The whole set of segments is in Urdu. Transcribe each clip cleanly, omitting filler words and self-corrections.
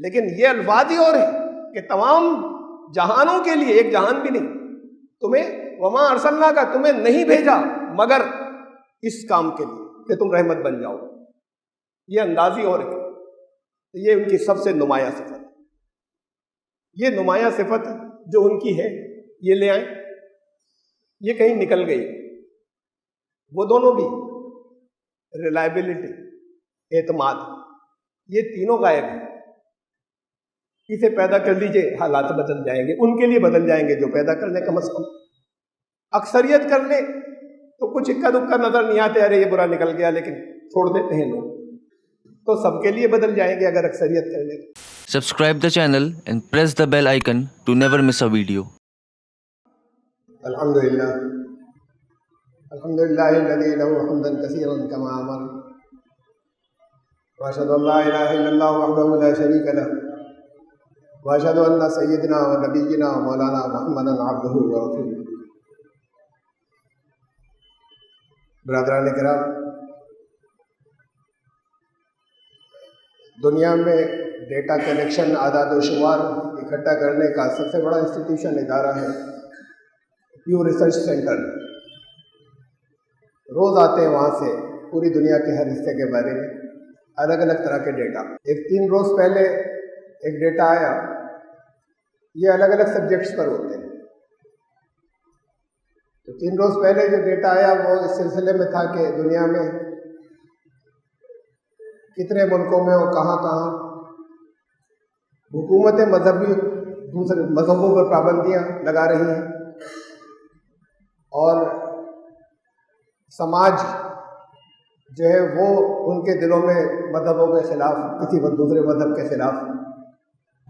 لیکن یہ الفاظ ہی اور ہیں کہ تمام جہانوں کے لیے، ایک جہان بھی نہیں، تمہیں وما ارسلنا کا تمہیں نہیں بھیجا مگر اس کام کے لیے کہ تم رحمت بن جاؤ. یہ انداز ہی اور ہے. یہ ان کی سب سے نمایاں صفت. یہ نمایاں صفت جو ان کی ہے یہ لے آئیں. یہ کہیں نکل گئی. وہ دونوں بھی، ریلائبلٹی، اعتماد، یہ تینوں غائب ہیں. اسے پیدا کر لیجئے، حالات بدل جائیں گے. ان کے لیے بدل جائیں گے جو پیدا کر لیں کم از کم. اکثریت کر لیں تو کچھ اکا دکا نظر نہیں آتے، ارے یہ برا نکل گیا، لیکن چھوڑ دیتے ہیں لوگ. تو سب کے لیے بدل جائیں گے اگر اکثریت کر لیں. Subscribe the channel and press the bell icon to never miss a video. الحمدللہ الحمدللہ الذی لہ حمدا کثیرا کما امر واشهد ان لا الہ الا اللہ وحدہ لا شریک لہ واشهد ان سیدنا و نبینا و مولانا محمدا عبدہ و رسولہ. برادران کرام، دنیا میں ڈیٹا کلیکشن، اعداد و شمار اکٹھا کرنے کا سب سے بڑا انسٹیٹیوشن ادارہ ہے پیو ریسرچ سینٹر. روز آتے ہیں وہاں سے پوری دنیا کے ہر حصے کے بارے میں الگ الگ طرح کے ڈیٹا. 3 روز پہلے ایک ڈیٹا آیا. یہ الگ الگ سبجیکٹس پر ہوتے ہیں. تو 3 روز پہلے جو ڈیٹا آیا وہ اس سلسلے میں تھا کہ دنیا میں کتنے ملکوں میں اور کہاں کہاں حکومتیں مذہبی دوسرے مذہبوں پر پابندیاں لگا رہی ہیں اور سماج جو ہے وہ ان کے دلوں میں مذہبوں کے خلاف، کسی دوسرے مذہب کے خلاف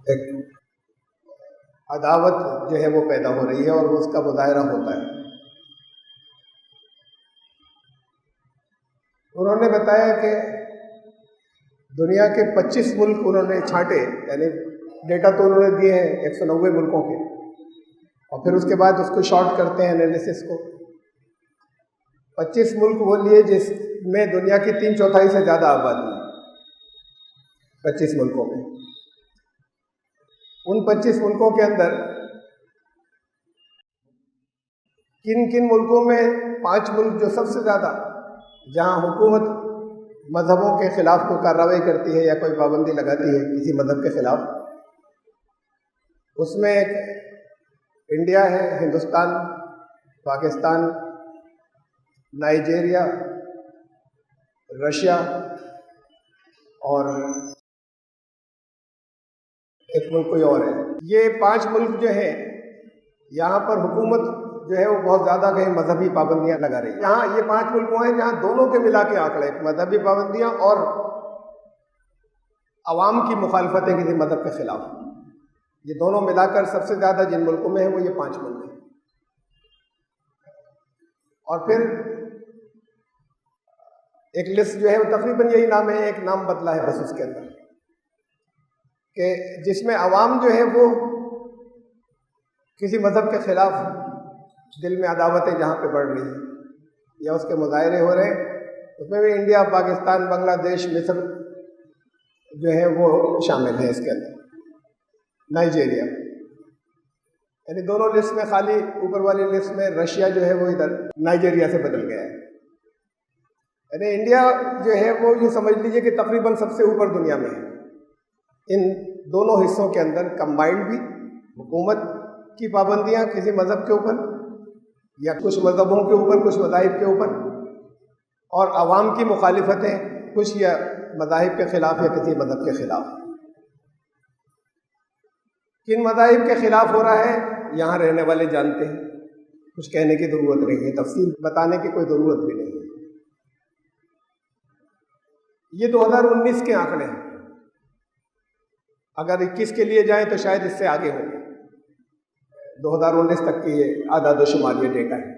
ایک عداوت جو ہے وہ پیدا ہو رہی ہے اور اس کا مظاہرہ ہوتا ہے. انہوں نے بتایا کہ دنیا کے 25 ملک انہوں نے چھانٹے، یعنی ڈیٹا تو انہوں نے دیے ہیں 190 ملکوں کے، اور پھر اس کے بعد اس کو شارٹ کرتے ہیں انالیسس کو. 25 ملک وہ لیے جس میں دنیا کی 3/4 سے زیادہ آبادی ہے. 25 ملکوں میں، ان 25 ملکوں کے اندر کن کن ملکوں میں 5 ملک جو سب سے زیادہ، جہاں حکومت مذہبوں کے خلاف کوئی کارروائی کرتی ہے یا کوئی پابندی لگاتی ہے کسی مذہب کے خلاف، اس میں ایک انڈیا ہے، ہندوستان، پاکستان، نائجیریا، رشیا اور ایک ملک کوئی اور ہے. یہ 5 ملک جو ہیں یہاں پر حکومت جو ہے وہ بہت زیادہ کہیں مذہبی پابندیاں لگا رہی ہے. یہاں یہ 5 ملک ہیں جہاں دونوں کے ملا کے آنکڑے، مذہبی پابندیاں اور عوام کی مخالفتیں کسی مذہب کے خلاف، یہ دونوں ملا کر سب سے زیادہ جن ملکوں میں ہیں وہ یہ 5 ملک ہیں. اور پھر ایک لسٹ جو ہے وہ تقریباً یہی نام ہے، ایک نام بدلا ہے بس اس کے اندر، کہ جس میں عوام جو ہے وہ کسی مذہب کے خلاف دل میں عداوتیں جہاں پہ بڑھ رہی ہیں یا اس کے مظاہرے ہو رہے ہیں، اس میں بھی انڈیا، پاکستان، بنگلہ دیش، مصر جو ہے وہ شامل ہیں. اس کے اندر نائجیریا، یعنی دونوں لسٹ میں، خالی اوپر والی لسٹ میں رشیا جو ہے وہ ادھر نائجیریا سے بدل گیا ہے. یعنی انڈیا جو ہے وہ یہ سمجھ لیجیے کہ تقریباً سب سے اوپر دنیا میں ہے. ان دونوں حصوں کے اندر کمبائنڈ بھی حکومت کی پابندیاں کسی مذہب کے اوپر یا کچھ مذہبوں کے اوپر، کچھ مذاہب کے اوپر، اور عوام کی مخالفتیں کچھ یا مذاہب کے خلاف یا کسی مذہب کے خلاف. کن مذاہب کے خلاف ہو رہا ہے یہاں رہنے والے جانتے ہیں، کچھ کہنے کی ضرورت نہیں ہے، تفصیل بتانے کی کوئی ضرورت بھی نہیں ہے. یہ 2019 کے آنکڑے ہیں. اگر 21 کے لیے جائیں تو شاید اس سے آگے ہوں گے. 2019 تک کی یہ اعداد و شمار، یہ ڈیٹا ہے.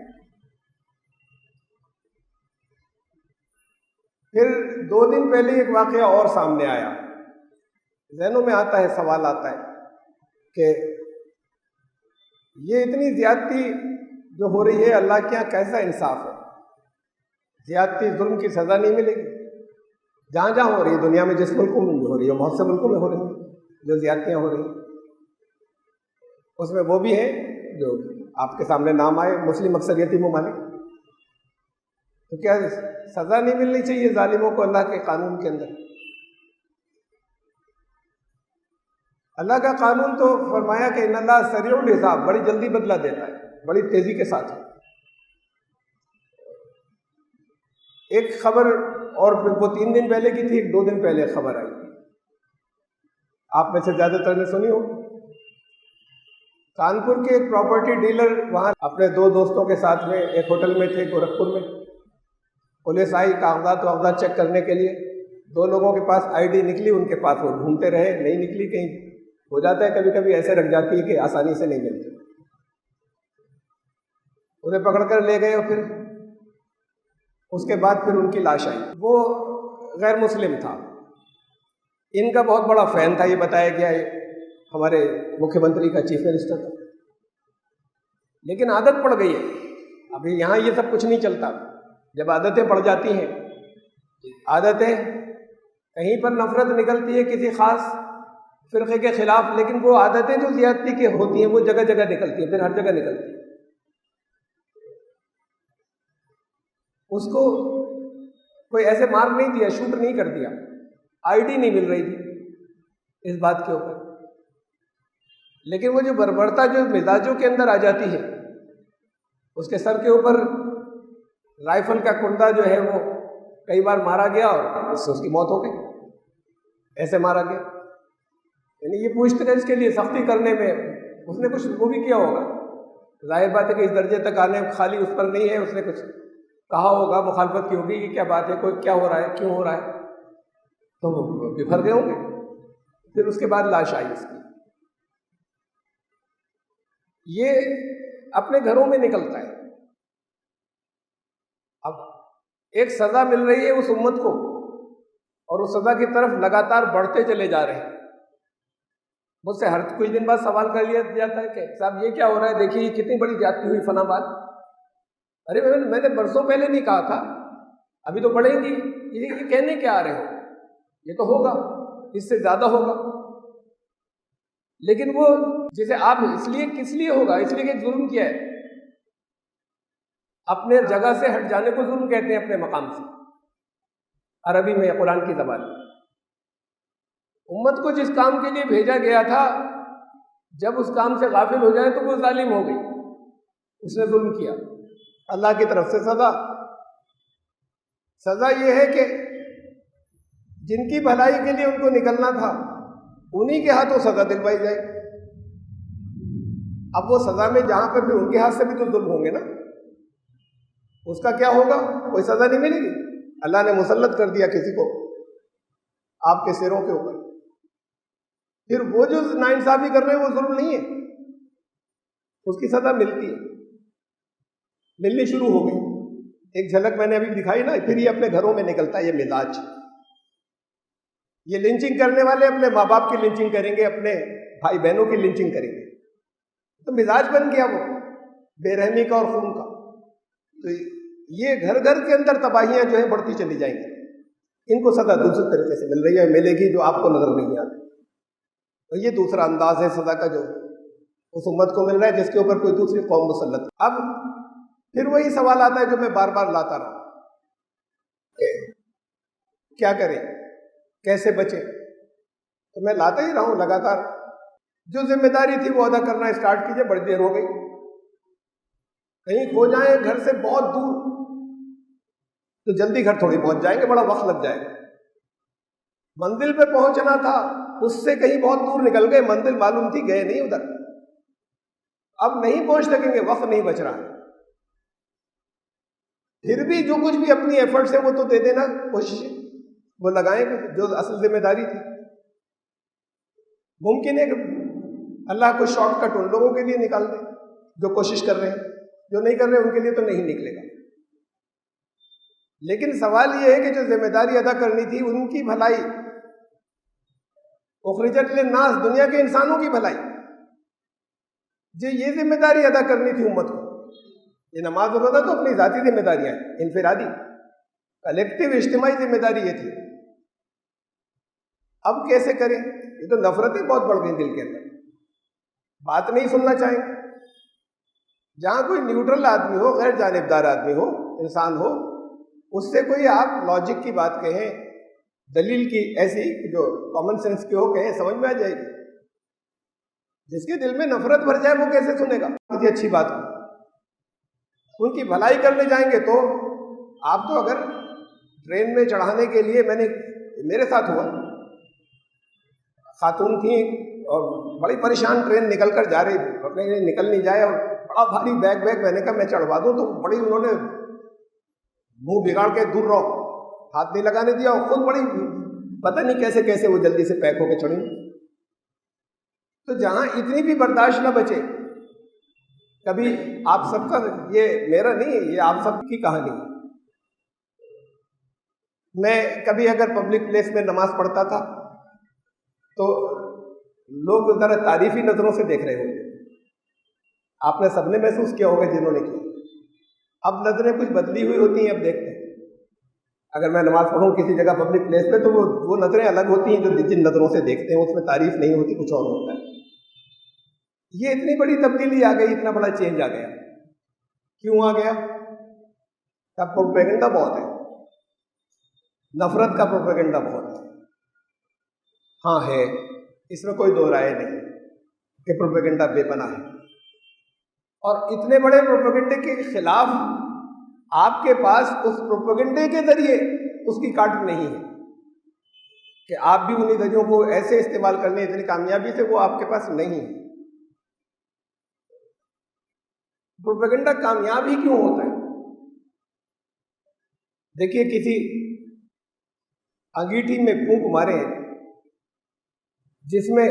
پھر 2 دن پہلے ایک واقعہ اور سامنے آیا. ذہنوں میں آتا ہے، سوال آتا ہے کہ یہ اتنی زیادتی جو ہو رہی ہے اللہ کے یہاں کیسا انصاف ہے؟ زیادتی، ظلم کی سزا نہیں ملے گی؟ جہاں جہاں ہو رہی ہے دنیا میں، جس ملکوں میں ہو رہی ہے، بہت سے ملکوں میں ہو رہی ہے. جو زیادتیاں ہو رہی ہیں، اس میں وہ بھی ہیں جو آپ کے سامنے نام آئے، مسلم اکثریتی ممالک. تو کیا سزا نہیں ملنی چاہیے ظالموں کو اللہ کے قانون کے اندر؟ اللہ کا قانون تو فرمایا کہ ان اللہ سریع الحساب، بڑی جلدی بدلہ دیتا ہے، بڑی تیزی کے ساتھ. ایک خبر اور وہ 3 دن پہلے کی تھی، ایک 2 دن پہلے خبر آئی، آپ میں سے زیادہ تر نے سنی ہو. کانپور کے ایک پراپرٹی ڈیلر وہاں اپنے 2 دوستوں کے ساتھ میں ایک ہوٹل میں تھے گورکھپور میں. پولیس آئی کاغذات چیک کرنے کے لیے. 2 لوگوں کے پاس آئی ڈی نکلی، ان کے پاس وہ ڈھونڈتے رہے، نہیں نکلی. کہیں ہو جاتا ہے کبھی کبھی ایسے رکھ جاتی ہے کہ آسانی سے نہیں ملتی. انہیں پکڑ کر لے گئے، اور پھر اس کے بعد پھر ان کی لاش آئی. وہ غیر مسلم تھا، ان کا بہت بڑا فین تھا، یہ بتایا گیا ہے، ہمارے مکھیہ منتری کا، چیف منسٹر تھا. لیکن عادت پڑ گئی ہے. ابھی یہاں یہ سب کچھ نہیں چلتا. جب عادتیں پڑ جاتی ہیں، عادتیں کہیں پر نفرت نکلتی ہے کسی خاص فرقے کے خلاف، لیکن وہ عادتیں جو زیادتی کی ہوتی ہیں وہ جگہ جگہ نکلتی ہیں، پھر ہر جگہ نکلتی ہیں. اس کو کوئی ایسے مار نہیں دیا، شوٹ نہیں کر دیا، آئی ڈی نہیں مل رہی تھی اس بات کے اوپر. لیکن وہ جو بربرتا جو مزاجوں کے اندر آ جاتی ہے، اس کے سر کے اوپر رائفل کا کنڈا جو ہے وہ کئی بار مارا گیا اور اس سے اس کی موت ہو گئی. ایسے مارا گیا. یعنی یہ پوچھتے ہیں اس کے لیے سختی کرنے میں اس نے کچھ وہ بھی کیا ہوگا. ظاہر بات ہے کہ اس درجے تک آنے خالی اس پر نہیں ہے، اس نے کچھ کہا ہوگا، مخالفت کی ہوگی کہ کیا بات ہے، کوئی کیا ہو رہا ہے، کیوں ہو رہا ہے، تو وہ بفر گئے ہوں گے. پھر اس کے بعد لاش آئی اس کی. یہ اپنے گھروں میں نکلتا ہے. اب ایک سزا مل رہی ہے اس امت کو، اور اس سزا کی طرف لگاتار بڑھتے چلے جا رہے ہیں. مجھ سے ہر کچھ دن بعد سوال کر لیا جاتا ہے کہ صاحب یہ کیا ہو رہا ہے، دیکھیے یہ کتنی بڑی زیادتی ہوئی فلاں بات. ارے میں نے برسوں پہلے نہیں کہا تھا، ابھی تو بڑھیں گی. یہ کہنے کیا آ رہے ہو، یہ تو ہوگا، اس سے زیادہ ہوگا. لیکن وہ جسے آپ اس لیے کس لیے ہوگا، اس لیے کہ ظلم کیا ہے. اپنے جگہ سے ہٹ جانے کو ظلم کہتے ہیں، اپنے مقام سے، عربی میں یا قرآن کی زبان میں. امت کو جس کام کے لیے بھیجا گیا تھا، جب اس کام سے غافل ہو جائے تو وہ ظالم ہو گئی، اس نے ظلم کیا. اللہ کی طرف سے سزا یہ ہے کہ جن کی بھلائی کے لیے ان کو نکلنا تھا، انہی کے ہاتھوں سزا دلوائی جائے. اب وہ سزا میں جہاں پر بھی ان کے ہاتھ سے بھی تو ظلم ہوں گے نا، اس کا کیا ہوگا؟ کوئی سزا نہیں ملے گی. اللہ نے مسلط کر دیا کسی کو آپ کے سروں کے اوپر. پھر وہ جو ناانصافی کر رہے ہیں وہ ظلم نہیں ہے، اس کی سزا ملتی ہے، ملنی شروع ہو گئی. ایک جھلک میں نے ابھی دکھائی نا. پھر یہ اپنے گھروں میں نکلتا ہے یہ مزاج. یہ لنچنگ کرنے والے اپنے ماں باپ کی لنچنگ کریں گے، اپنے بھائی بہنوں کی لنچنگ کریں گے. تو مزاج بن گیا وہ بے رحمی کا اور خون کا. تو یہ گھر گھر کے اندر تباہیاں جو ہیں بڑھتی چلی جائیں گی. ان کو سزا دوسرے طریقے سے مل رہی ہے، ملے گی جو آپ کو نظر نہیں آتی. تو یہ دوسرا انداز ہے سزا کا جو اس امت کو مل رہا ہے جس کے اوپر کوئی دوسری قوم مسلط. اب پھر وہی سوال آتا ہے جو میں بار بار لاتا رہا کہ کیا کریں، کیسے بچیں. تو میں لاتا ہی رہا ہوں لگاتار. جو ذمہ داری تھی وہ ادا کرنا اسٹارٹ کیجئے. بڑی دیر ہو گئی. کہیں کھو جائیں گھر سے بہت دور تو جلدی گھر تھوڑی پہنچ جائیں گے، بڑا وقت لگ جائے گا. منزل پہ پہنچنا تھا، اس سے کہیں بہت دور نکل گئے، منزل معلوم تھی، گئے نہیں ادھر. اب نہیں پہنچ سکیں گے، وقت نہیں بچ رہا. پھر بھی جو کچھ بھی اپنی ایفرٹس ہیں وہ تو دے دینا، کوشش وہ لگائیں گے جو اصل ذمہ داری تھی. ممکن ہے کہ اللہ کو شارٹ کٹ ان لوگوں کے لیے نکال دے جو کوشش کر رہے ہیں، جو نہیں کر رہے ان کے لیے تو نہیں نکلے گا. لیکن سوال یہ ہے کہ جو ذمہ داری ادا کرنی تھی ان کی بھلائی، اخرجت للناس، دنیا کے انسانوں کی بھلائی، جو یہ ذمہ داری ادا کرنی تھی امت کو. یہ نماز روزہ تو اپنی ذاتی ذمہ داریاں ہیں، انفرادی، کلیکٹیو اجتماعی ذمہ داری یہ تھی. اب کیسے کریں؟ یہ تو نفرتیں بہت بڑھ گئی دل کے اندر، بات نہیں سننا چاہیں گے۔ جہاں کوئی نیوٹرل آدمی ہو، غیر جانبدار آدمی ہو، انسان ہو، اس سے کوئی آپ لاجک کی بات کہیں، دلیل کی ایسی جو کامن سینس کی ہو کہیں، سمجھ میں آ جائے گی۔ جس کے دل میں نفرت بھر جائے وہ کیسے سنے گا کسی اچھی بات کو؟ ان کی بھلائی کرنے جائیں گے تو آپ تو اگر ٹرین میں چڑھانے کے لیے، میرے ساتھ ہوا، خاتون تھیں اور بڑی پریشان، ٹرین نکل کر جا رہی، اپنے لیے نکل نہیں جائے اور بڑا بھاری بیگ، میں نے کہا میں چڑھوا دوں، تو بڑی انہوں نے منہ بگاڑ کے دور رہو، ہاتھ نہیں لگانے دیا، اور خود بڑی پتہ نہیں کیسے کیسے وہ جلدی سے پیک ہو کے چڑھی۔ تو جہاں اتنی بھی برداشت نہ بچے، کبھی آپ سب کا، یہ میرا نہیں، یہ آپ سب کی کہانی ہے۔ میں کبھی اگر پبلک پلیس میں نماز پڑھتا تھا تو لوگ ذرا تعریفی نظروں سے دیکھ رہے ہوتے، آپ نے سب نے محسوس کیا ہوگا جنہوں نے کیا۔ اب نظریں کچھ بدلی ہوئی ہوتی ہیں، اب دیکھتے ہیں، اگر میں نماز پڑھوں کسی جگہ پبلک پلیس پہ تو وہ نظریں الگ ہوتی ہیں جو جن نظروں سے دیکھتے ہیں، اس میں تعریف نہیں ہوتی، کچھ اور ہوتا ہے۔ یہ اتنی بڑی تبدیلی آ گئی، اتنا بڑا چینج آ گیا، کیوں آ گیا؟ تب پروپیگنڈا بہت ہے، نفرت کا پروپیگنڈا بہت ہے۔ ہاں ہے، اس میں کوئی دو رائے نہیں کہ پروپیگنڈا بے پناہ ہے، اور اتنے بڑے پروپیگنڈے کے خلاف آپ کے پاس اس پروپیگنڈے کے ذریعے اس کی کاٹ نہیں ہے کہ آپ بھی انہی ذریعوں کو ایسے استعمال کرنے اتنی کامیابی سے، وہ آپ کے پاس نہیں ہے۔ پروپیگنڈا کامیاب ہی کیوں ہوتا ہے؟ دیکھیے، کسی انگیٹھی میں پھونک مارے جس میں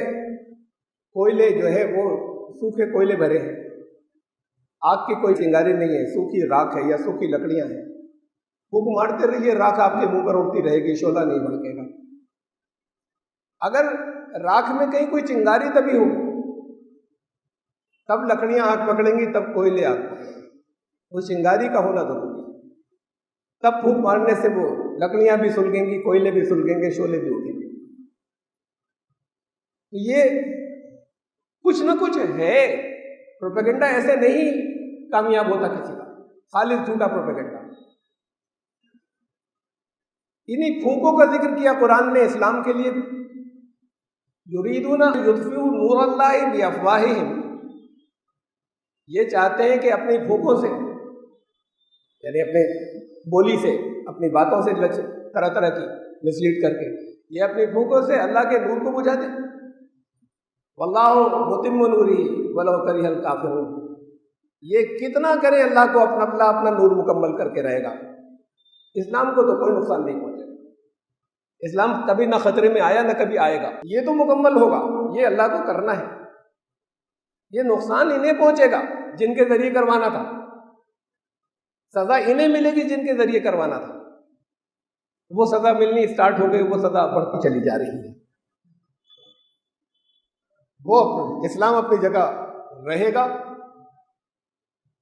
کوئلے جو ہے وہ سوکھے کوئلے بھرے ہیں، آگ کی کوئی چنگاری نہیں ہے، سوکھی راکھ ہے یا سوکھی لکڑیاں ہیں، پھونک مارتے رہیے، راکھ آپ کے منہ پر اڑتی رہے گی، شعلہ نہیں بھڑکے گا۔ اگر راکھ میں کہیں کوئی چنگاری تبھی ہوگی، تب لکڑیاں آگ پکڑیں گی، تب کوئلے آگ پکڑیں گے، وہ چنگاری کا ہونا ضروری ہے، تب پھونک مارنے سے وہ لکڑیاں بھی سلگیں گی، کوئلے بھی سلگیں گے، شعلے بھی اٹھیں گے۔ تو یہ کچھ نہ کچھ ہے، پروپیگنڈا ایسے نہیں کامیاب ہوتا کسی کا، خالص جھوٹا پروپیگنڈا۔ انہی پھونکوں کا ذکر کیا قرآن نے اسلام کے لیے، یریدون یطفئوا نور اللہ بافواہہم، یہ چاہتے ہیں کہ اپنی پھونکوں سے، یعنی اپنے بولی سے، اپنی باتوں سے، طرح طرح کی مسلیڈ کر کے، یہ اپنی پھونکوں سے اللہ کے نور کو بجھا دیں۔ واللہ متم نورہ ولو کرہ الکافرون، یہ کتنا کریں اللہ کو اپنا نور مکمل کر کے رہے گا۔ اسلام کو تو کوئی نقصان نہیں پہنچے گا، اسلام کبھی نہ خطرے میں آیا نہ کبھی آئے گا، یہ تو مکمل ہوگا، یہ اللہ کو کرنا ہے۔ یہ نقصان انہیں پہنچے گا جن کے ذریعے کروانا تھا، سزا انہیں ملے گی جن کے ذریعے کروانا تھا، وہ سزا ملنی اسٹارٹ ہو گئی، وہ سزا بڑھتی چلی جا رہی ہے۔ وہ اسلام اپنی جگہ رہے گا،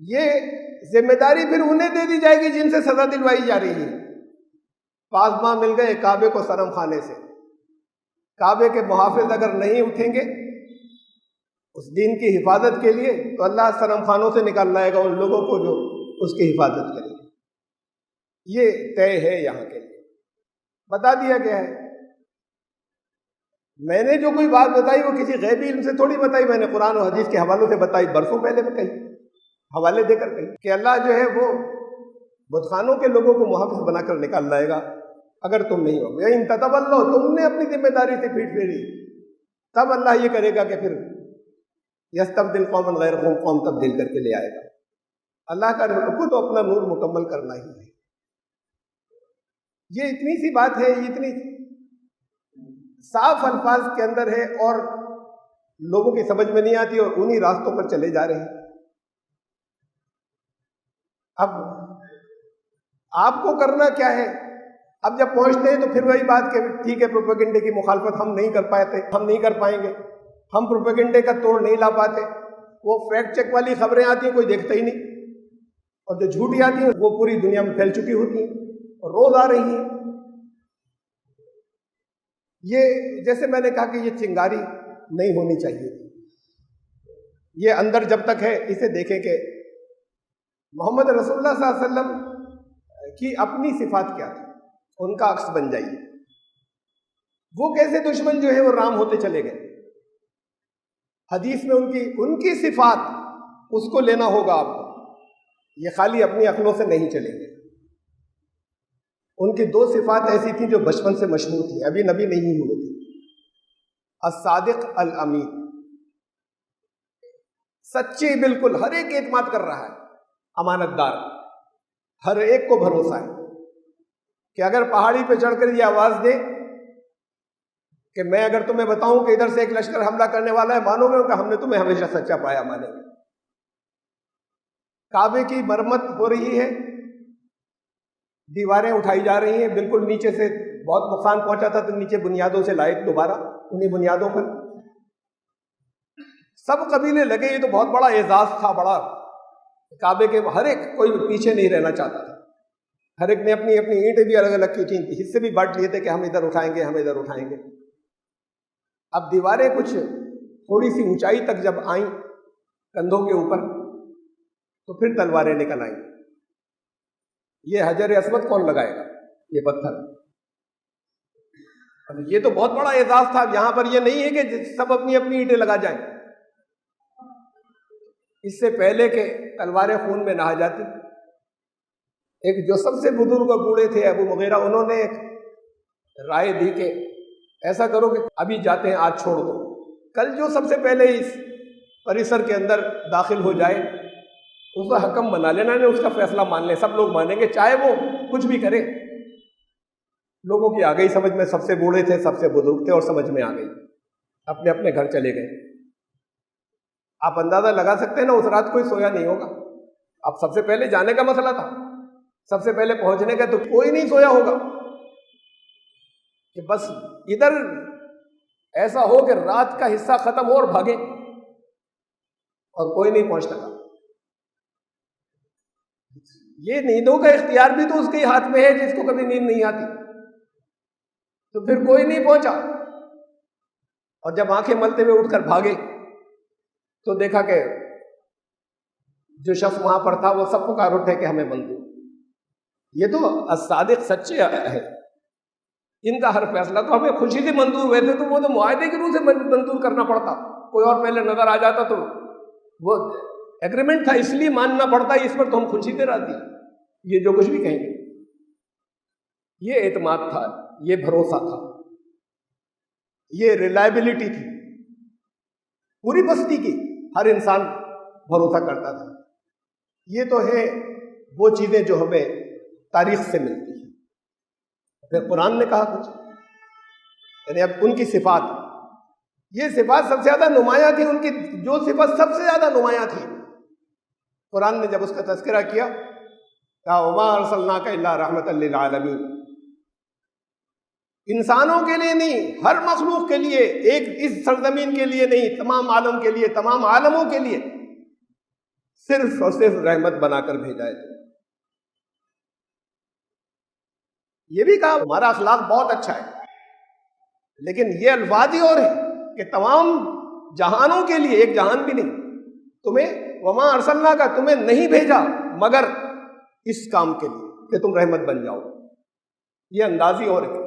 یہ ذمہ داری پھر انہیں دے دی جائے گی جن سے سزا دلوائی جا رہی ہے۔ پاسباں مل گئے کعبے کو صنم خانے سے، کعبے کے محافظ اگر نہیں اٹھیں گے اس دین کی حفاظت کے لیے تو اللہ صنم خانوں سے نکال لائے گا ان لوگوں کو جو اس کی حفاظت کریں گے۔ یہ طے ہے، یہاں کے لیے بتا دیا گیا ہے۔ میں نے جو کوئی بات بتائی وہ کسی غیبی علم سے تھوڑی بتائی، میں نے قرآن و حدیث کے حوالوں سے بتائی، برسوں پہلے بتائی، حوالے دے کر کہی کہ اللہ جو ہے وہ بت خانوں کے لوگوں کو محافظ بنا کر نکال لائے گا اگر تم نہیں ہو۔ ان تتولوا، تم نے اپنی ذمہ داری سے پیٹ پھیری، تب اللہ یہ کرے گا کہ پھر یستبدل قوما غیرکم، قوم تبدیل کر کے لے آئے گا۔ اللہ کا کو تو اپنا نور مکمل کرنا ہی ہے۔ یہ اتنی سی بات ہے، یہ اتنی صاف الفاظ کے اندر ہے اور لوگوں کی سمجھ میں نہیں آتی اور انہی راستوں پر چلے جا رہے ہیں۔ اب آپ کو کرنا کیا ہے؟ اب جب پہنچتے ہیں تو پھر وہی بات کہ ٹھیک ہے، پروپیگنڈے کی مخالفت ہم نہیں کر پائیں گے، ہم پروپیگنڈے کا توڑ نہیں لا پاتے، وہ فیکٹ چیک والی خبریں آتی ہیں کوئی دیکھتا ہی نہیں، اور جو جھوٹی آتی ہیں وہ پوری دنیا میں پھیل چکی ہوتی ہیں اور روز آ رہی ہیں۔ یہ جیسے میں نے کہا کہ یہ چنگاری نہیں ہونی چاہیے. یہ اندر جب تک ہے اسے دیکھیں کہ محمد رسول اللہ صلی اللہ علیہ وسلم کی اپنی صفات کیا تھی, ان کا عکس بن جائیے. وہ کیسے دشمن جو ہے وہ رام ہوتے چلے گئے. حدیث میں ان کی صفات اس کو لینا ہوگا آپ کو, یہ خالی اپنی عقلوں سے نہیں چلیں گے. ان کی 2 صفات ایسی تھیں جو بچپن سے مشہور تھیں, ابھی نبی نہیں ہوئے تھے. الصادق الامین, سچے, بالکل ہر ایک اعتماد کر رہا ہے, امانت دار, ہر ایک کو بھروسہ ہے کہ اگر پہاڑی پہ چڑھ کر یہ آواز دے کہ میں اگر تمہیں بتاؤں کہ ادھر سے ایک لشکر حملہ کرنے والا ہے, مانو گے کہ ہم نے تمہیں ہمیشہ سچا پایا, مانیں گے. کعبے کی مرمت ہو رہی ہے, دیواریں اٹھائی جا رہی ہیں, بالکل نیچے سے بہت نقصان پہنچا تھا تو نیچے بنیادوں سے لائے دوبارہ, انہیں بنیادوں پر سب قبیلے لگے. یہ تو بہت بڑا اعزاز تھا, بڑا کعبے کے ہر ایک, کوئی پیچھے نہیں رہنا چاہتا تھا. ہر ایک نے اپنی اپنی اینٹیں بھی الگ الگ کی تھیں, حصے بھی بانٹ لیے تھے کہ ہم ادھر اٹھائیں گے, ہم ادھر اٹھائیں گے. اب دیواریں کچھ تھوڑی سی اونچائی تک جب آئیں کندھوں کے اوپر, تو پھر تلواریں نکل آئیں. یہ حجر اسود کون لگائے گا, یہ پتھر. اب یہ تو بہت بڑا اعزاز تھا. یہاں پر یہ نہیں ہے کہ سب اپنی اپنی اینٹیں لگا جائیں. اس سے پہلے کہ تلواریں خون میں نہا جاتی, ایک جو سب سے بزرگ اور بوڑھے تھے ابو مغیرہ, انہوں نے ایک رائے دی کہ ایسا کرو کہ ابھی جاتے ہیں, آج چھوڑ دو, کل جو سب سے پہلے اس پریسر کے اندر داخل ہو جائے اس کا حکم بنا لینا, نے اس کا فیصلہ مان لیں, سب لوگ مانیں گے چاہے وہ کچھ بھی کرے. لوگوں کی آ گئی سمجھ میں, سب سے بوڑھے تھے, سب سے بزرگ تھے, اور سمجھ میں آ گئی, اپنے اپنے گھر چلے گئے. آپ اندازہ لگا سکتے ہیں نا, اس رات کوئی سویا نہیں ہوگا. اب سب سے پہلے جانے کا مسئلہ تھا, سب سے پہلے پہنچنے کا, تو کوئی نہیں سویا ہوگا کہ بس ادھر ایسا ہو کہ رات کا حصہ ختم ہو اور بھاگے, اور کوئی نہیں پہنچ سکا. یہ نیندوں کا اختیار بھی تو اس کے ہاتھ میں ہے جس کو کبھی نیند نہیں آتی. تو پھر کوئی نہیں پہنچا, اور جب آنکھیں ملتے ہوئے اٹھ کر بھاگے تو دیکھا کہ جو شخص وہاں پر تھا وہ سب پکار اٹھے کہ ہمیں بندو. یہ تو الصادق سچے ہے, ان کا ہر فیصلہ تو ہمیں خوشی سے منظور ہوئے تھے, تو وہ تو معاہدے کے روح سے منظور کرنا پڑتا. کوئی اور پہلے نظر آ جاتا تو وہ ایگریمنٹ تھا, اس لیے ماننا پڑتا ہے, اس پر تو ہم خوشی سے راضی. یہ جو کچھ بھی کہیں گے, یہ اعتماد تھا, یہ بھروسہ تھا, یہ ریلائبلٹی تھی. پوری بستی کی ہر انسان بھروسہ کرتا تھا. یہ تو ہے وہ چیزیں جو ہمیں تاریخ سے ملتی ہیں. پھر قرآن نے کہا کچھ, یعنی اب ان کی صفات, یہ صفات سب سے زیادہ نمایاں تھی. ان کی جو صفات سب سے زیادہ نمایاں تھی, قرآن نے جب اس کا تذکرہ کیا, کہا وما ارسلناک الا رحمۃ للعالمین. انسانوں کے لیے نہیں, ہر مخلوق کے لیے, ایک اس سرزمین کے لیے نہیں, تمام عالم کے لیے, تمام عالموں کے لیے صرف اور صرف رحمت بنا کر بھیجا ہے. یہ بھی کہا ہمارا اخلاق بہت اچھا ہے, لیکن یہ الفاظ ہی اور ہیں کہ تمام جہانوں کے لیے, ایک جہان بھی نہیں, تمہیں وما ارسلنا کا تمہیں نہیں بھیجا مگر اس کام کے لیے کہ تم رحمت بن جاؤ. یہ اندازی اور ہے.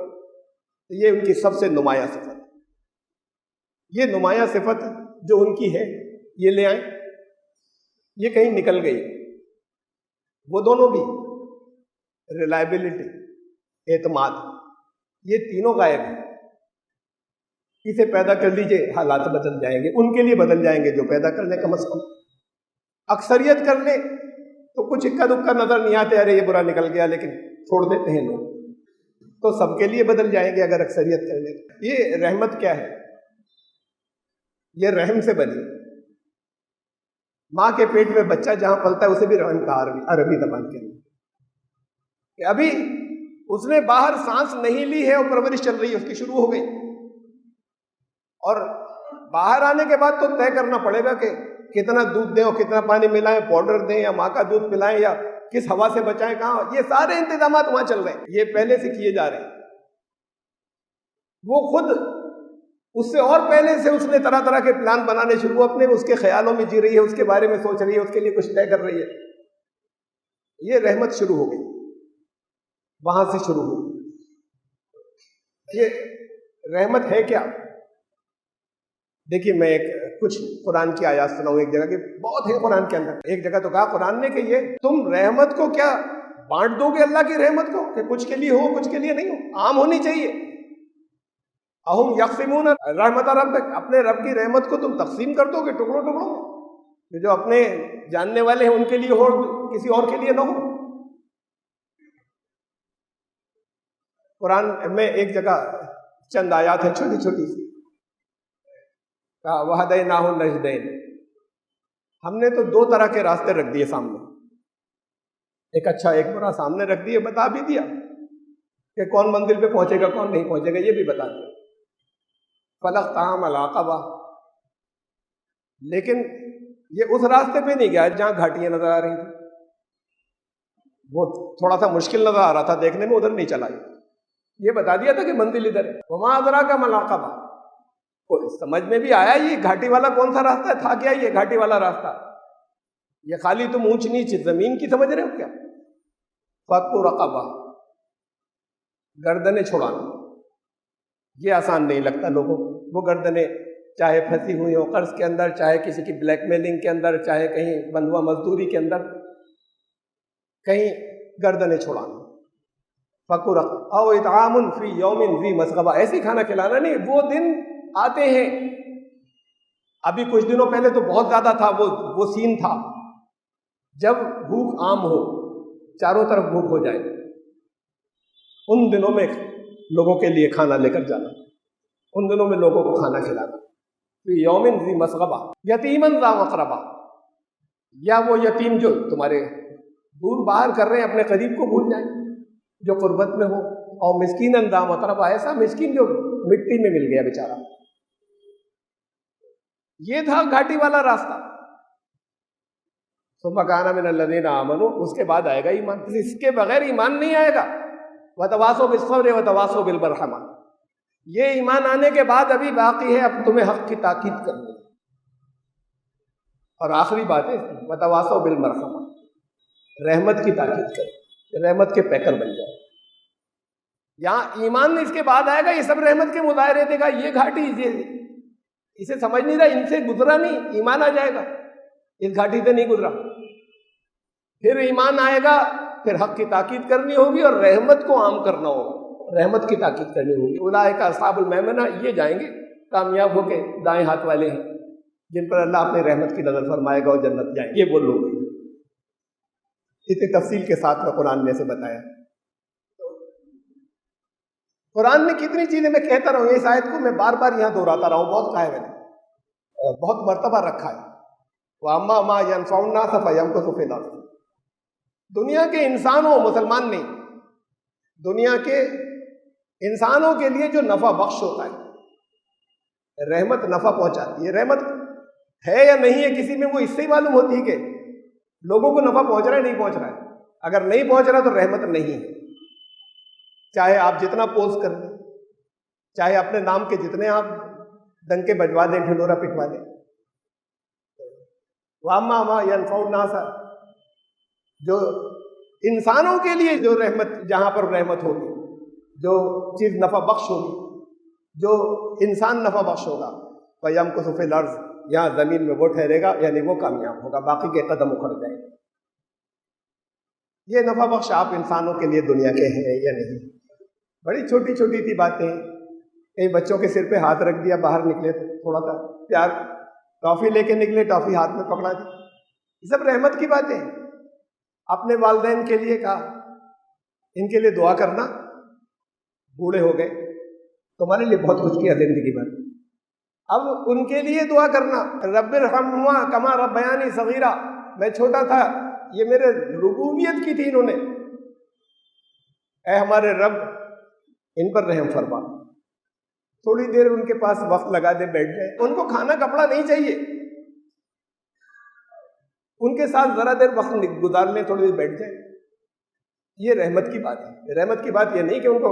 یہ ان کی سب سے نمایاں صفت, یہ نمایاں صفت جو ان کی ہے یہ لے آئیں. یہ کہیں نکل گئی, وہ دونوں بھی, ریلائبلٹی, اعتماد, یہ تینوں غائب ہیں. اسے پیدا کر لیجئے, حالات بدل جائیں گے, ان کے لیے بدل جائیں گے جو پیدا کر لیں. کم از کم اکثریت کر لے تو کچھ اکا دکا نظر نہیں آتے, ارے یہ برا نکل گیا, لیکن چھوڑ دیتے ہیں لوگ, تو سب کے لیے بدل جائیں گے اگر اکثریت کر لیں. یہ رحمت کیا ہے, یہ رحم سے بنی. ماں کے پیٹ میں بچہ جہاں پلتا ہے اسے بھی رحم کا عربی زبان کے اندر, کہ ابھی اس نے باہر سانس نہیں لی ہے اور پرورش چل رہی ہے, اس کی شروع ہو گئی, اور باہر آنے کے بعد تو طے کرنا پڑے گا کہ کتنا دودھ دیں اور کتنا پانی ملائیں, پاؤڈر دیں یا ماں کا دودھ پلائیں یا کس ہوا سے بچائیں, کہاں. یہ سارے انتظامات وہاں چل رہے ہیں, یہ پہلے سے کیے جا رہے ہیں. وہ خود اس سے اور پہلے سے اس نے طرح طرح کے پلان بنانے شروع، اپنے اس کے خیالوں میں جی رہی ہے، اس کے بارے میں سوچ رہی ہے، اس کے لیے کچھ طے کر رہی ہے. یہ رحمت شروع ہو گئی، وہاں سے شروع ہوئی. یہ رحمت ہے کیا؟ دیکھیے میں کچھ قرآن کی آیات سناؤں. ایک جگہ کی بہت ہے قرآن کے اندر. ایک جگہ تو کہا قرآن نے کہ یہ تم رحمت کو کیا بانٹ دو گے، اللہ کی رحمت کو، کہ کچھ کے لیے ہو کچھ کے لیے نہیں ہو، عام ہونی چاہیے. اہم یقسمون رحمت ربک، اپنے رب کی رحمت کو تم تقسیم کر دو گے ٹکڑوں ٹکڑوں میں، کہ جو اپنے جاننے والے ہیں ان کے لیے ہو، کسی اور کے لیے نہ ہو. قرآن میں ایک جگہ چند آیات ہیں چھوٹی چھوٹی سی. وَهَدَيْنَاهُ النَّجْدَيْنِ، ہم نے تو دو طرح کے راستے رکھ دیے سامنے، ایک اچھا ایک برا سامنے رکھ دیے، بتا بھی دیا کہ کون منزل پہ پہنچے گا کون نہیں پہنچے گا، یہ بھی بتا دیا. فَلَقْتَحَمَ الْعَقَبَةَ، لیکن یہ اس راستے پہ نہیں گیا جہاں گھاٹیاں نظر آ رہی تھیں، وہ تھوڑا سا مشکل نظر آ رہا تھا دیکھنے میں، ادھر نہیں چلا گیا. یہ بتا دیا تھا کہ منزل ادھر ہے. وَمَا أَدْرَاكَ مَا الْعَقَبَةُ، سمجھ میں بھی آیا یہ گھاٹی والا کون سا راستہ ہے، تھا کیا یہ گھاٹی والا راستہ؟ یہ خالی تم اونچ نیچ زمین کی سمجھ رہے ہو کیا؟ فَكُّ رَقَبَةٍ، گردنیں چھڑانا. یہ آسان نہیں لگتا لوگوں کو. وہ گردنیں چاہے پھنسی ہوئی ہوں قرض کے اندر، چاہے کسی کی بلیک میلنگ کے اندر، چاہے کہیں بندوا مزدوری کے اندر، کہیں گردنیں چھڑانا. فَكُّ رَقَبَةٍ أَوْ إِطْعَامٌ فِي يَوْمٍ ذِي مَسْغَبَةٍ، ایسی کھانا کھلانا نہیں. وہ دن آتے ہیں، ابھی کچھ دنوں پہلے تو بہت زیادہ تھا وہ سین تھا، جب بھوک عام ہو، چاروں طرف بھوک ہو جائے، ان دنوں میں لوگوں کے لیے کھانا لے کر جانا، ان دنوں میں لوگوں کو کھانا کھلانا. فی یوم ذی مسغبہ یتیما ذا مقربہ، یا وہ یتیم جو تمہارے دور باہر کر رہے ہیں اپنے قریب کو بھول جائیں جو قربت میں ہو، اور مسکینا ذا متربہ، ایسا مسکین جو مٹی میں مل گیا بیچارہ. یہ تھا گھاٹی والا راستہ. ثم کان من الذین آمنوا، اس کے بعد آئے گا ایمان. اس کے بغیر ایمان نہیں آئے گا. وتواصوا بالصبر وتواصوا بالمرحمہ، یہ ایمان آنے کے بعد ابھی باقی ہے اب تمہیں حق کی تاکید کرنی. اور آخری بات ہے وتواصوا بالمرحمہ، رحمت کی تاکید کرو، رحمت کے پیکر بن جاؤ. یہاں ایمان اس کے بعد آئے گا، یہ سب رحمت کے مظاہرے دے گا. یہ گھاٹی اسے سمجھ نہیں رہا، ان سے گزرا نہیں، ایمان آ جائے گا، اس گھاٹی سے نہیں گزرا. پھر ایمان آئے گا، پھر حق کی تاکید کرنی ہوگی اور رحمت کو عام کرنا ہوگا، رحمت کی تاکید کرنی ہوگی. اولئک اصحاب المیمنہ، یہ جائیں گے کامیاب ہو کے، دائیں ہاتھ والے ہیں جن پر اللہ اپنی رحمت کی نظر فرمائے گا اور جنت جائیں گے. یہ وہ لوگ ہیں. اتنی تفصیل کے ساتھ میں قرآن نے سے بتایا. قرآن میں کتنی چیزیں میں کہتا رہا ہوں، اس آیت کو میں بار بار یہاں دہراتا رہا ہوں، بہت کہا ہے میں نے، بہت مرتبہ رکھا ہے. وَأَمَّا مَا يَنفَعُ النَّاسَ فَيَمْكُثُ فِي الْأَرْضِ، دنیا کے انسانوں، مسلمان نہیں، دنیا کے انسانوں کے لیے جو نفع بخش ہوتا ہے، رحمت نفع پہنچاتی ہے. رحمت ہے یا نہیں ہے کسی میں، وہ اس سے ہی معلوم ہوتی ہے کہ لوگوں کو نفع پہنچ رہا ہے نہیں پہنچ رہا ہے. اگر نہیں پہنچ رہا تو رحمت نہیں ہے. چاہے آپ جتنا پوز کر لیں، چاہے اپنے نام کے جتنے آپ ڈنکے بجوا دیں، ڈھنڈورا پٹوا دیں. وَأَمَّا مَا يَنفَعُ النَّاسَ، جو انسانوں کے لیے جو رحمت، جہاں پر رحمت ہوگی، جو چیز نفع بخش ہوگی، جو انسان نفع بخش ہوگا، فَيَمْكُثُ فِي الْأَرْضِ، یہاں زمین میں وہ ٹھہرے گا، یعنی وہ کامیاب ہوگا، باقی کے قدم اکھڑ جائیں گے. یہ نفع بخش آپ انسانوں کے لیے دنیا کے ہیں یا نہیں؟ بڑی چھوٹی چھوٹی سی باتیں. کئی بچوں کے سر پہ ہاتھ رکھ دیا، باہر نکلے تو تھوڑا سا پیار، ٹافی لے کے نکلے، ٹافی ہاتھ میں پکڑا دی، یہ سب رحمت کی باتیں ہیں. اپنے والدین کے لیے کہا ان کے لیے دعا کرنا، بوڑھے ہو گئے، تمہارے لیے بہت کچھ کیا زندگی بھر، اب ان کے لیے دعا کرنا، رب ارحمہما کما ربیانی صغیرا، میں چھوٹا تھا یہ میرے ربوبیت کی تھی انہوں نے، اے ہمارے رب ان پر رحم فرما. تھوڑی دیر ان کے پاس وقت لگا دے، بیٹھ جائے، ان کو کھانا کپڑا نہیں چاہیے، ان کے ساتھ ذرا دیر وقت گزارنے، تھوڑی دیر بیٹھ جائے. یہ رحمت کی بات ہے. رحمت کی بات یہ نہیں کہ ان کو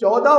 14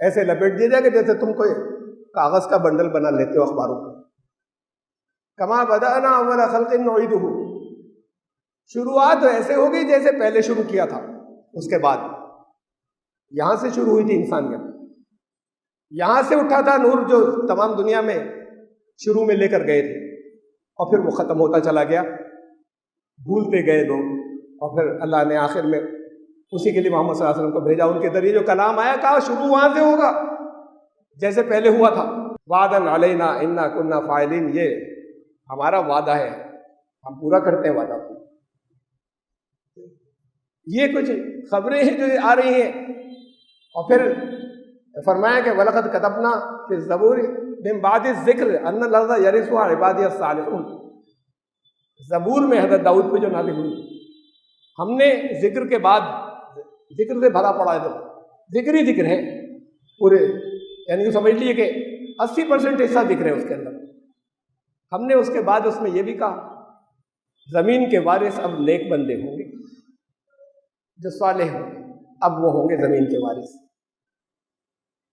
ایسے لپیٹ دیا جائے گا جیسے تم کوئی کاغذ کا بنڈل بنا لیتے ہو اخباروں کا. کما بدأنا اول خلق نعیدہ، شروعات ایسے ہوگی جیسے پہلے شروع کیا تھا. اس کے بعد یہاں سے شروع ہوئی تھی انسانیت، یہاں سے اٹھا تھا نور جو تمام دنیا میں شروع میں لے کر گئے تھے، اور پھر وہ ختم ہوتا چلا گیا، بھولتے گئے لوگ. اور پھر اللہ نے آخر میں اسی کے لیے محمد صلی اللہ علیہ وسلم کو بھیجا. ان کے ذریعے جو کلام آیا کہا شروع وہاں سے ہوگا جیسے پہلے ہوا تھا. وعدن علینا انا کنا فاعلین، یہ ہمارا وعدہ ہے، ہم پورا کرتے ہیں وعدہ. یہ کچھ خبریں ہیں جو آ رہی ہیں. اور پھر فرمایا کہ وَلَقَدْ كَتَبْنَا فِي الزَّبُورِ مِن بَعْدِ الذِّكْرِ أَنَّ الْأَرْضَ يَرِثُهَا عِبَادِيَ الصَّالِحُونَ. زبور میں حضرت داؤد پہ جو نازل ہوئی، ہم نے ذکر کے بعد، ذکر سے بھرا پڑا ہے، تو ذکر ہی ذکر ہے پورے، یعنی سمجھ لیے کہ 80% حصہ ذکر ہے اس کے اندر. ہم نے اس کے بعد اس میں یہ بھی کہا زمین کے وارث اب نیک بندے ہوں گے جو صالح ہوں گے، اب وہ ہوں گے زمین کے وارث.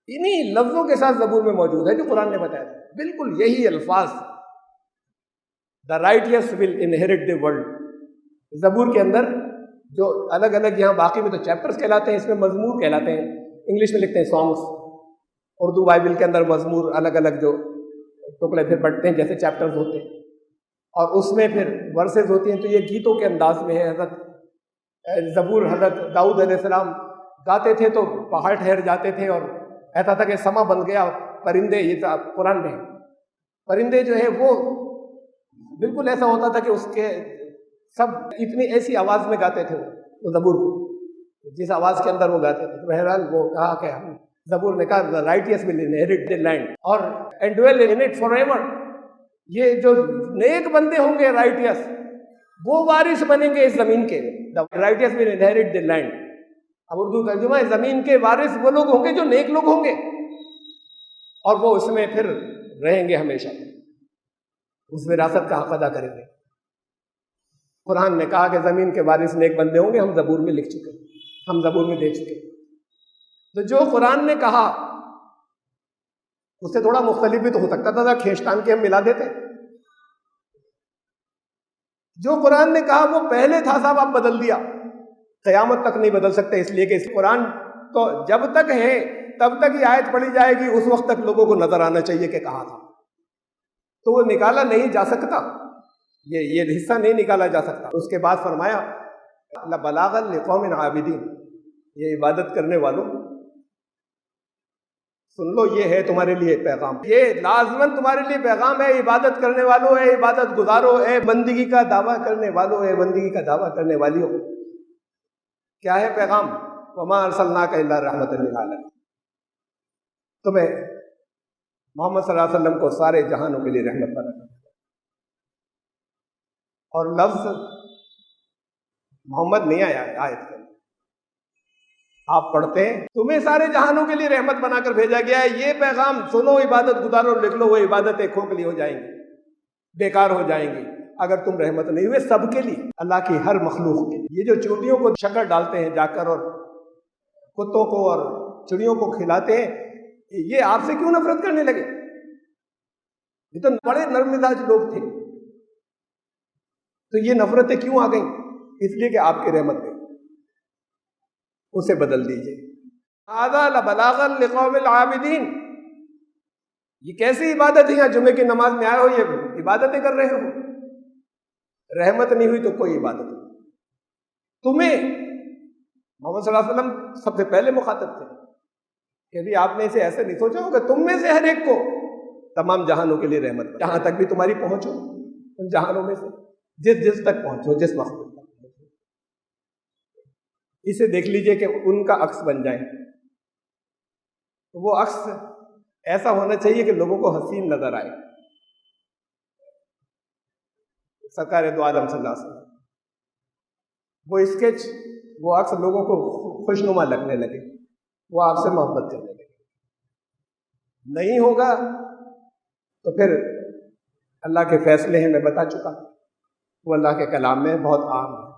انہی لفظوں کے ساتھ زبور میں موجود ہے جو قرآن نے بتایا تھا. بالکل یہی الفاظ، دا رائٹیس ول انہیرٹ دی ورلڈ. زبور کے اندر جو الگ الگ، یہاں باقی میں تو چیپٹرز کہلاتے ہیں، اس میں مزمور کہلاتے ہیں، انگلش میں لکھتے ہیں سانگس. اردو بائبل کے اندر مزمور الگ الگ جو ٹکڑے پھر بٹتے ہیں جیسے چیپٹرز ہوتے ہیں، اور اس میں پھر ورسز ہوتی ہیں. تو یہ گیتوں کے انداز میں ہے. حضرت زبور حضرت داؤد علیہ السلام گاتے تھے تو پہاڑ ٹھہر جاتے تھے، اور ایسا تھا کہ سما بن گیا. پرندے، یہ قرآن میں پرندے جو ہے وہ بالکل ایسا ہوتا تھا کہ اس کے سب اتنی ایسی آواز میں گاتے تھے وہ زبور جس آواز کے اندر وہ گاتے تھے. بہرحال وہ کہا کہ ہم، زبور نے کہا righteous will inherit the land اور and dwell in it forever. یہ جو نیک بندے ہوں گے رائٹیس، وہ وارث بنیں گے اس زمین کے. Righteous will inherit the land. اب اردو ترجمہ ہے زمین کے وارث وہ لوگ ہوں گے جو نیک لوگ ہوں گے، اور وہ اس میں پھر رہیں گے ہمیشہ، اس وراثت کا حق ادا کریں گے. قرآن نے کہا کہ زمین کے وارث نیک بندے ہوں گے. ہم زبور میں لکھ چکے، ہم زبور میں دے چکے. تو جو قرآن نے کہا اس سے تھوڑا مختلف بھی تو ہو سکتا تھا، کھینچتان کے ہم ملا دیتے. جو قرآن نے کہا وہ پہلے تھا صاحب، آپ بدل دیا. قیامت تک نہیں بدل سکتے، اس لیے کہ اس قرآن تو جب تک ہے تب تک یہ آیت پڑھی جائے گی، اس وقت تک لوگوں کو نظر آنا چاہیے کہ کہا تھا. تو وہ نکالا نہیں جا سکتا، یہ حصہ نہیں نکالا جا سکتا. اس کے بعد فرمایا لَبَلَاغًا لِقَوْمٍ عَابِدِينَ، یہ عبادت کرنے والوں سن لو، یہ ہے تمہارے لیے پیغام، یہ لازماً تمہارے لیے پیغام ہے. عبادت کرنے والوں، اے عبادت گزارو، اے بندگی کا دعویٰ کرنے والوں، اے بندگی کا دعویٰ کرنے والیوں. کیا ہے پیغام؟ وَمَا أَرْسَلْنَاكَ إِلَّا رَحْمَةً لِلْعَالَمِينَ. تمہیں محمد صلی اللہ علیہ وسلم کو سارے جہانوں کے لیے رحمت بنا کر. اور لفظ محمد نہیں آیا آیت کے، آپ پڑھتے ہیں تمہیں سارے جہانوں کے لیے رحمت بنا کر بھیجا گیا ہے. یہ پیغام سنو، عبادت گزارو، لکھ لو. وہ عبادتیں کھوکھلی ہو جائیں گی، بیکار ہو جائیں گی اگر تم رحمت نہیں ہوئے سب کے لیے، اللہ کی ہر مخلوق کے. یہ جو چونٹیوں کو شکر ڈالتے ہیں جا کر، اور کتوں کو اور چڑیوں کو کھلاتے ہیں، یہ آپ سے کیوں نفرت کرنے لگے؟ یہ تو بڑے نرم مزاج لوگ تھے. تو یہ نفرتیں کیوں آ گئیں؟ اس لیے کہ آپ کی رحمت میں اسے بدل دیجئے. هذا لبلاغا لقوم العابدین. یہ کیسی عبادت ہے؟ یہاں جمعے کی نماز میں آئے ہو، یہ عبادتیں کر رہے ہو. رحمت نہیں ہوئی تو کوئی عبادت نہیں. تمہیں محمد صلی اللہ علیہ وسلم سب سے پہلے مخاطب تھے کہ بھی آپ نے اسے ایسے نہیں سوچا ہوگا تم میں سے ہر ایک کو تمام جہانوں کے لیے رحمت، جہاں تک بھی تمہاری پہنچ ہو ان جہانوں میں سے، جس تک پہنچو، جس وقت تک پہنچو. اسے دیکھ لیجئے کہ ان کا عکس بن جائے. وہ عکس ایسا ہونا چاہیے کہ لوگوں کو حسین نظر آئے. سرکار دو عالم صلی اللہ علیہ وسلم، وہ اسکیچ، وہ عکس لوگوں کو خوشنما لگنے لگے، وہ آپ سے محبت کرنے لگے. نہیں ہوگا تو پھر اللہ کے فیصلے ہیں، میں بتا چکا، وہ اللہ کے کلام میں بہت عام ہے.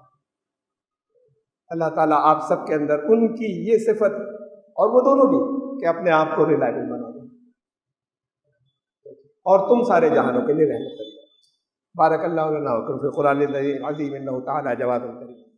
اللہ تعالیٰ آپ سب کے اندر ان کی یہ صفت، اور وہ دونوں بھی کہ اپنے آپ کو ریلائبل بنا دو اور تم سارے جہانوں کے لیے رحمت کرو۔ بارک اللہ لنا و لکم فی القرآن العظیم انہ تعالی جواد کریم۔